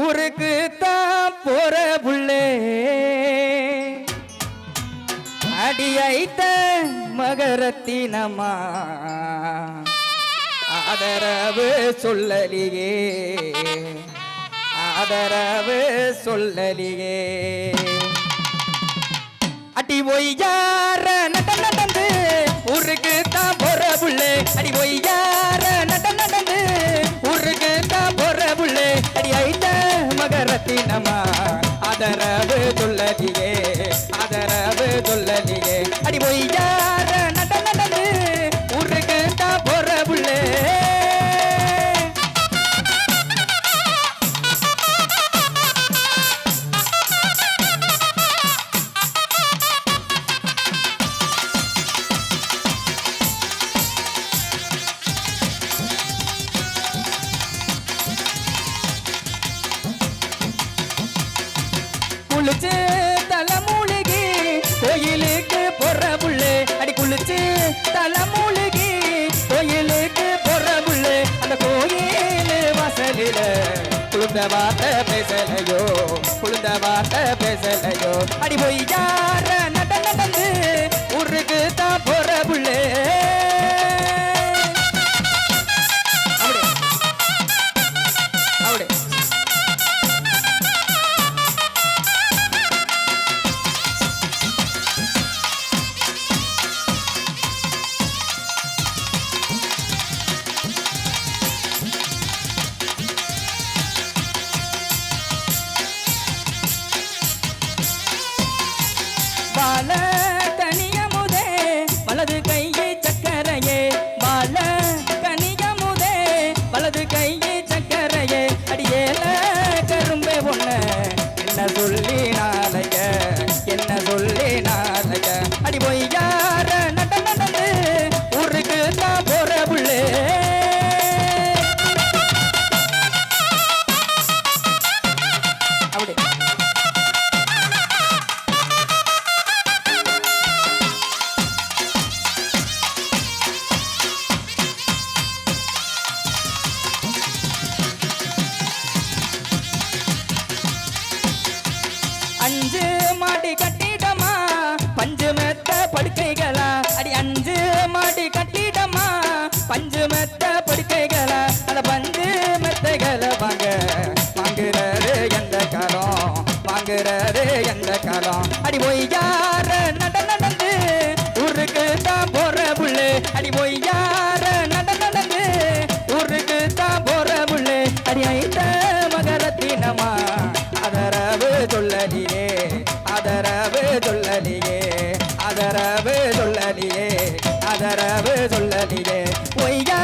ஊருக்கு தான் போற புள்ளே அடியைத்த மகரத்தினமா ஆதரவு சொல்லலியே ஆதரவு சொல்லலியே அடி ஒய்யார நடந்து ஊருக்கு தான் போற புள்ளே அடி ஒய்யார நடந்து ஊருக்கு தான் போற புள்ளே அடி ஐத்த மகரத்தினமா ஆதரவு சொல்லலியே ஆதரவு சொல்லலியே அடி ஒய்யார நடந்து ஊருக்கு தான் போற புள்ளே குளிச்சு தலைமூழ்கி கோயிலுக்கு போற புள்ளே அடி குளிச்சு தலைமூழ்கி கோயிலுக்கு போற புள்ளே அந்த கோயில் வாசலில குளிர்ந்த வார்த்தை பேசலையோ குளிர்ந்த வார்த்தை பேசலையோ அடி போய் யார நடந்து ஊருக்கு தான் போற புள்ளே பால கனியமுதே வலது கையை சக்கரையே பால கனியமுதே வலது கையை சக்கரையே அடியேல கரும்பே பொண்ண என்ன சொல்லி நாளைய என்ன சொல்லி நாளைய அடி போய் யார நடந்து ஊருக்கு தான் போற புள்ளே அப்படி அஞ்சு மாடி கட்டிடமா பஞ்சு மெத்த படுக்கைகளா அடி அஞ்சு மாடி கட்டிடமா பஞ்சு மெத்த படுக்கைகளா அந்த பஞ்சு மெத்தைகளை வாங்குறாரு எந்த காலம் வாங்குறாரு எந்த காலம் அடி போய் யார நடந்து ஊருக்கு தான் போற புள்ளே அடி போய் யார நடந்து ஊருக்கு தான் போற புள்ளே அடி ஐத்த மகரத்தினமா ஆதரவு சொல்லலியே ஆதரவு சொல்லலியே ஆதரவு சொல்லலியே ஆதரவு சொல்லலியே ஒய்யா